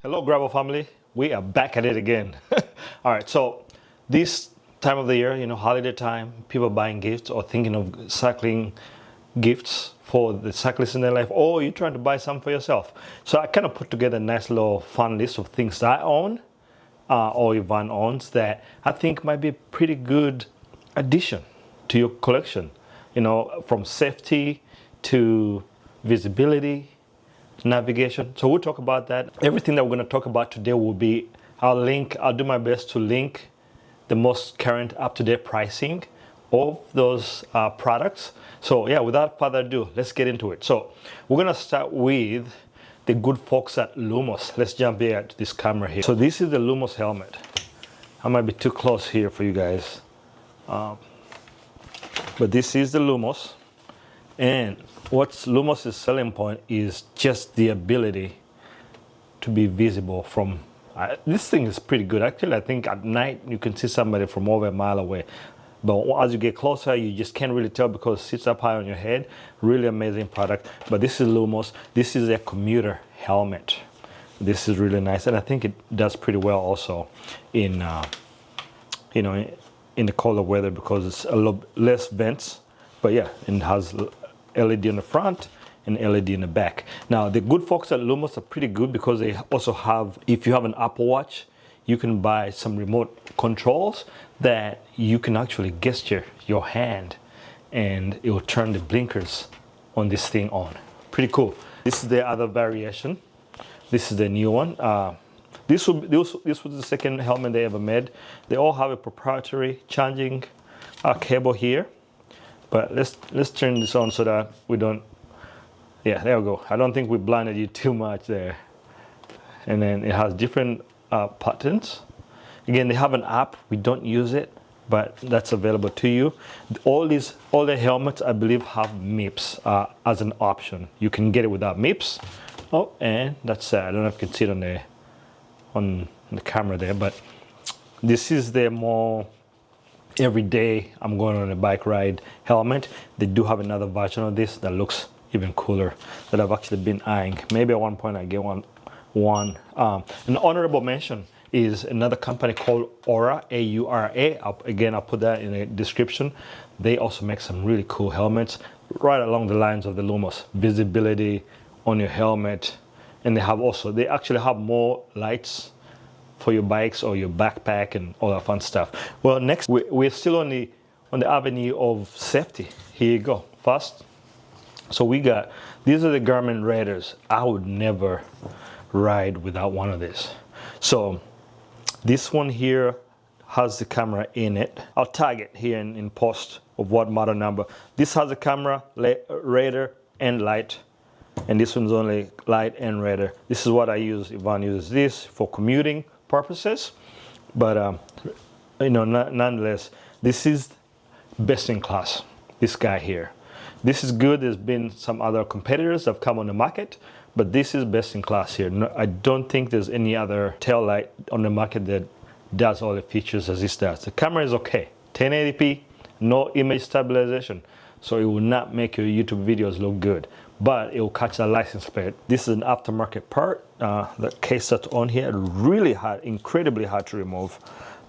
Hello Gravel family, we are back at it again. All right, so this time of the year, holiday time, people buying gifts or thinking of cycling gifts for the cyclists in their life, or you're trying to buy some for yourself. So I kind of put together a nice little fun list of things that I own or Ivan owns that I think might be a pretty good addition to your collection. From safety to visibility, navigation. So we'll talk about that. Everything that we're going to talk about today will be, I'll do my best to link the most current up-to-date pricing of those products. So yeah, without further ado, let's get into it. So we're going to start with the good folks at Lumos. Let's jump here to this camera here. So this is the Lumos helmet. I might be too close here for you guys. But this is the Lumos. And what's Lumos' selling point is just the ability to be visible from, this thing is pretty good. Actually, I think at night you can see somebody from over a mile away. But as you get closer, you just can't really tell because it sits up high on your head. Really amazing product. But this is Lumos. This is a commuter helmet. This is really nice. And I think it does pretty well also in, in the colder weather because it's a lot less vents. But yeah, it has LED on the front and LED in the back. Now the good folks at Lumos are pretty good because they also have, if you have an Apple Watch, you can buy some remote controls that you can actually gesture your hand and it will turn the blinkers on this thing on. Pretty cool. This is the other variation. This is the new one. This was the second helmet they ever made. They all have a proprietary charging cable here. But let's turn this on so that we don't, yeah, there we go. I don't think we blinded you too much there. And then it has different patterns. Again, they have an app. We don't use it, but that's available to you. All the helmets, I believe, have MIPS as an option. You can get it without MIPS. Oh, and that's I don't know if you can see it on the camera there, but this is the more every day I'm going on a bike ride helmet. They do have another version of this that looks even cooler that I've actually been eyeing. Maybe at one point I get one. An honorable mention is another company called Aura, A-U-R-A. Again, I'll put that in the description. They also make some really cool helmets right along the lines of the Lumos. Visibility on your helmet. And they actually have more lights for your bikes or your backpack and all that fun stuff. Well, next, we're still on the avenue of safety. Here you go. First, so these are the Garmin Raiders. I would never ride without one of these. So this one here has the camera in it. I'll tag it here in post of what model number. This has a camera, radar, and light. And this one's only light and radar. This is what I use. Ivan uses this for commuting purposes, but nonetheless, this is best in class. This guy here, this is good. There's been some other competitors that have come on the market, but this is best in class here. No, I don't think there's any other tail light on the market that does all the features as this does. The camera is okay, 1080p, no image stabilization, so it will not make your YouTube videos look good, but it will catch a license plate. This is an aftermarket part. The case that's on here, really hard, incredibly hard to remove,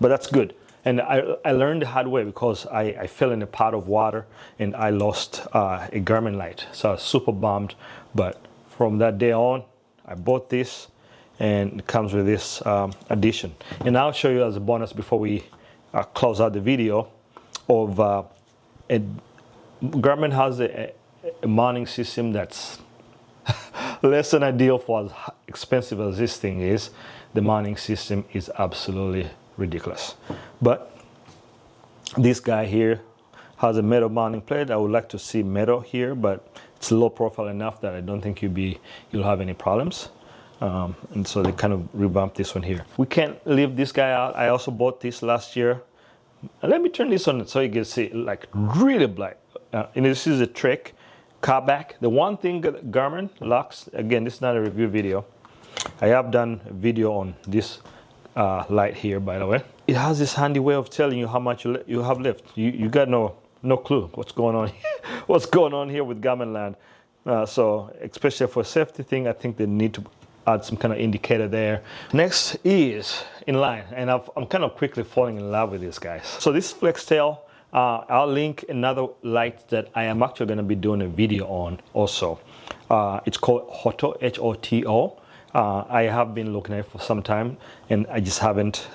but that's good. And I learned the hard way because I fell in a pot of water and I lost a Garmin light. So I was super bummed, but from that day on, I bought this and it comes with this addition. And I'll show you as a bonus before we close out the video of Garmin has a mounting system that's less than ideal for as expensive as this thing is. The mounting system is absolutely ridiculous. But this guy here has a metal mounting plate. I would like to see metal here, but it's low profile enough that I don't think you'll have any problems. And so they kind of revamped this one here. We can't leave this guy out. I also bought this last year. Let me turn this on so you can see like really bright. And this is a trick. Car back. The one thing that Garmin lacks, again, this is not a review video. I have done a video on this light here, by the way. It has this handy way of telling you how much you have left. You got no clue what's going on here. What's going on here with Garmin land. So especially for a safety thing, I think they need to add some kind of indicator there. Next is in line, and I'm kind of quickly falling in love with these guys. So this Flextail, I'll link another light that I am actually going to be doing a video on also. It's called Hoto, H-O-T-O. I have been looking at it for some time, and I just haven't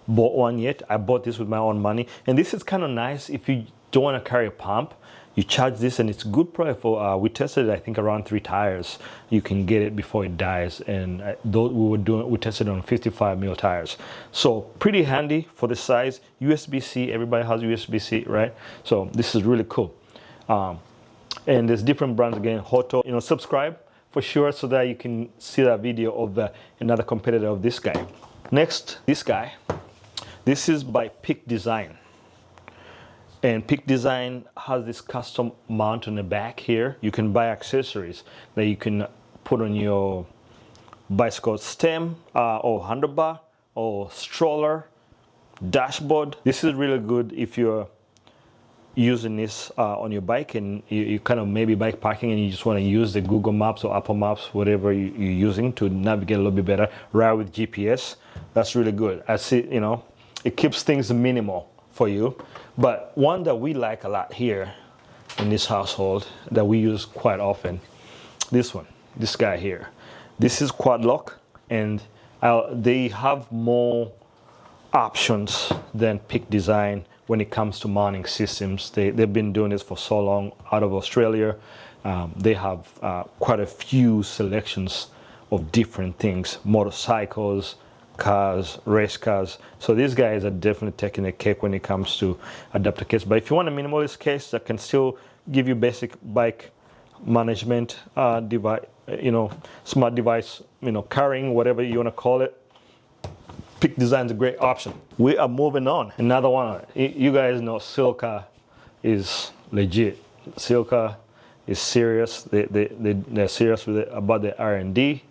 bought one yet. I bought this with my own money, and this is kind of nice if you don't want to carry a pump. You charge this, and it's good probably for, we tested it, I think, around 3 tires. You can get it before it dies, and we tested it on 55mm tires. So pretty handy for the size. USB-C, everybody has USB-C, right? So this is really cool. And there's different brands again. Hoto, subscribe for sure so that you can see that video of another competitor of this guy. Next, this guy. This is by Peak Design. And Peak Design has this custom mount on the back here. You can buy accessories that you can put on your bicycle stem or handlebar or stroller, dashboard. This is really good if you're using this on your bike and you kind of maybe bike parking and you just want to use the Google Maps or Apple Maps, whatever you're using to navigate a little bit better, ride with GPS. That's really good. I see, it keeps things minimal for you. But one that we like a lot here in this household that we use quite often, this guy here. This is quad lock, and they have more options than Peak Design when it comes to mounting systems. They've been doing this for so long out of Australia. They have quite a few selections of different things, motorcycles, cars, race cars. So these guys are definitely taking a cake when it comes to adapter case. But if you want a minimalist case that can still give you basic bike management device, smart device, carrying, whatever you want to call it, Peak Design is a great option. We are moving on. Another one. You guys know Silca is legit. Silca is serious. They're serious with it, about the R&D.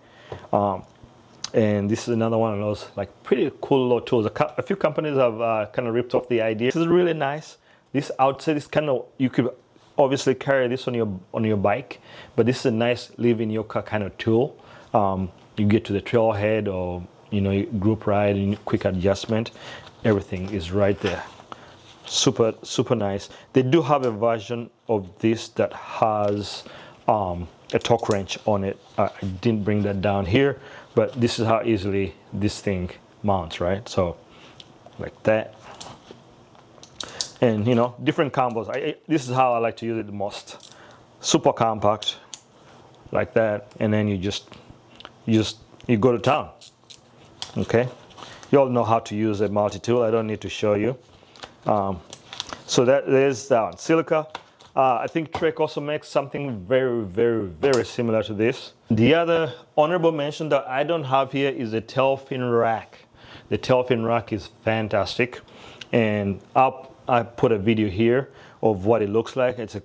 And this is another one of those pretty cool little tools. A few companies have kind of ripped off the idea. This is really nice. This outside is kind of, you could obviously carry this on your bike, but this is a nice live in your car kind of tool. You get to the trailhead or group ride and quick adjustment. Everything is right there. Super, super nice. They do have a version of this that has a torque wrench on it. I didn't bring that down here, but this is how easily this thing mounts, right? So like that. And different combos. This is how I like to use it the most. Super compact, like that, and then you go to town. Okay, you all know how to use a multi-tool. I don't need to show you. So there's that one. Silca. I think Trek also makes something very, very, very similar to this. The other honorable mention that I don't have here is the Tailfin Rack. The Tailfin Rack is fantastic, and I put a video here of what it looks like. It's a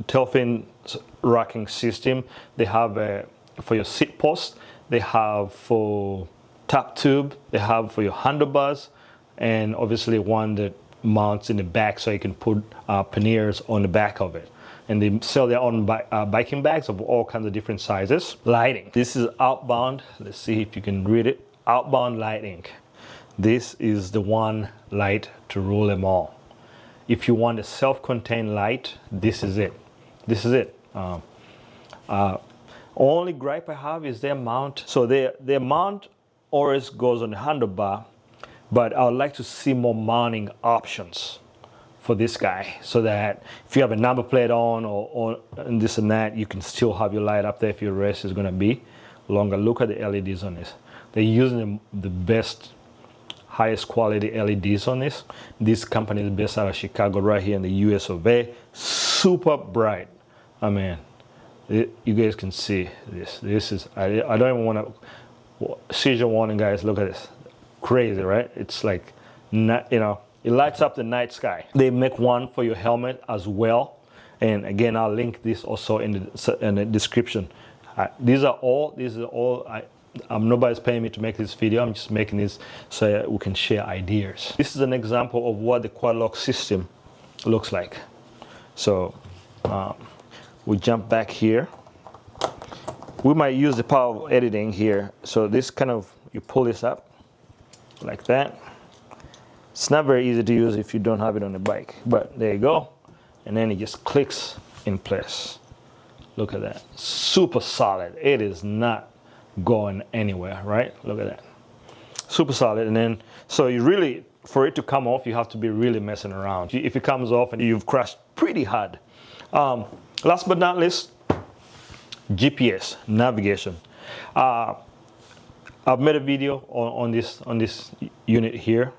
Tailfin racking system. They have for your seat post. They have for top tube. They have for your handlebars, and obviously one that mounts in the back so you can put panniers on the back of it. And they sell their own biking bags of all kinds of different sizes. Lighting. This is Outbound. Let's see if you can read it. Outbound Lighting. This is the one light to rule them all. If you want a self-contained light, this is it. This is it. Only gripe I have is their mount. So their mount always goes on the handlebar, but I would like to see more mounting options for this guy, so that if you have a number plate on or and this and that, you can still have your light up there if your race is going to be longer. Look at the LEDs on this. They're using the best, highest quality LEDs on this. This company is based out of Chicago, right here in the US of A. Super bright. I mean, you guys can see this. This is, I don't even want to, seizure warning, guys. Look at this. Crazy, right? It's like, it lights up the night sky. They make one for your helmet as well, and again, I'll link this also in the description. These are all. Nobody's paying me to make this video. I'm just making this so we can share ideas. This is an example of what the quad lock system looks like. So we jump back here. we might use the power of editing here. So this kind of, you pull this up like that. It's not very easy to use if you don't have it on the bike, but there you go. And then it just clicks in place. Look at that, super solid. It is not going anywhere, right? Look at that, super solid. And then, so you really, for it to come off, you have to be really messing around. If it comes off and you've crashed pretty hard. Last but not least, GPS, navigation. I've made a video on this unit here.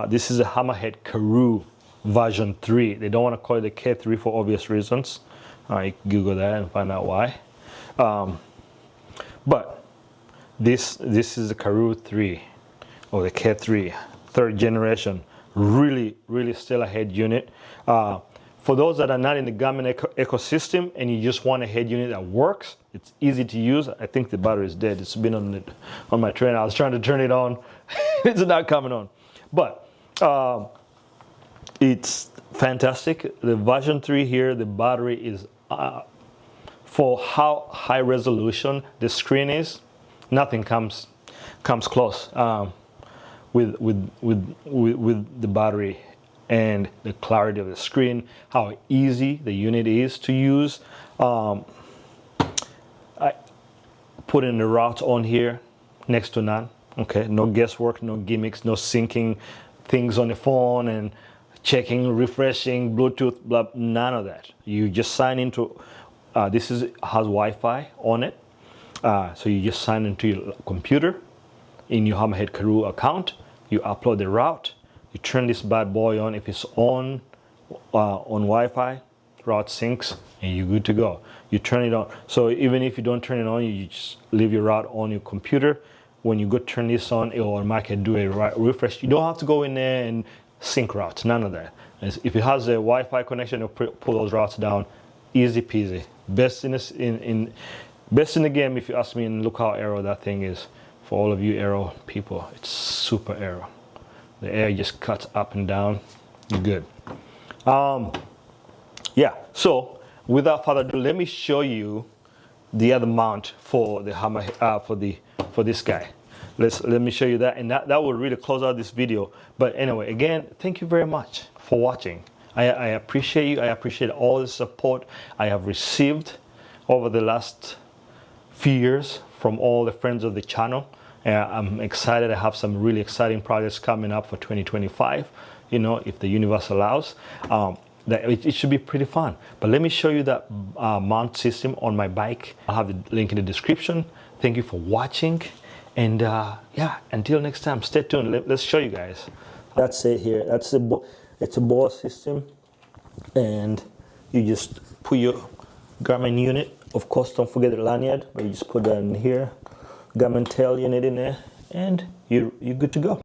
This is a Hammerhead Karoo version 3. They don't want to call it the K3 for obvious reasons. You can Google that and find out why. But this is the Karoo 3 or the K3, third generation. Really stellar head unit. For those that are not in the Garmin ecosystem and you just want a head unit that works, it's easy to use. I think the battery is dead. It's been on my trainer. I was trying to turn it on. It's not coming on. But it's fantastic. The version 3 here, the battery is, for how high resolution the screen is, nothing comes close with the battery and the clarity of the screen, how easy the unit is to use. I put in the routes on here, next to none. Okay, no guesswork, no gimmicks, no syncing things on the phone and checking, refreshing, Bluetooth, blah, none of that. You just sign into, this has Wi-Fi on it. So you just sign into your computer in your Hammerhead Karoo account. You upload the route. You turn this bad boy on. If it's on Wi-Fi, route syncs, and you're good to go. You turn it on. So even if you don't turn it on, you just leave your route on your computer. When you go turn this on, it will automatically do a refresh. You don't have to go in there and sync routes, none of that. If it has a Wi-Fi connection, it'll pull those routes down, easy peasy. Best in the game, if you ask me, and look how aero that thing is. For all of you aero people, it's super aero. The air just cuts up and down. You're good. Yeah. So without further ado, let me show you the other mount for the hammer for this guy. Let me show you that, and that will really close out this video. But anyway, again, thank you very much for watching. I appreciate you. I appreciate all the support I have received over the last few years from all the friends of the channel. I'm excited. I have some really exciting projects coming up for 2025, you know, if the universe allows. It should be pretty fun. But let me show you that mount system on my bike. I'll have the link in the description. Thank you for watching. And yeah, until next time, stay tuned. Let's show you guys. That's it here. It's a ball system. And you just put your Garmin unit. Of course, don't forget the lanyard, but you just put that in here. Garmin tail unit in there, and you're good to go.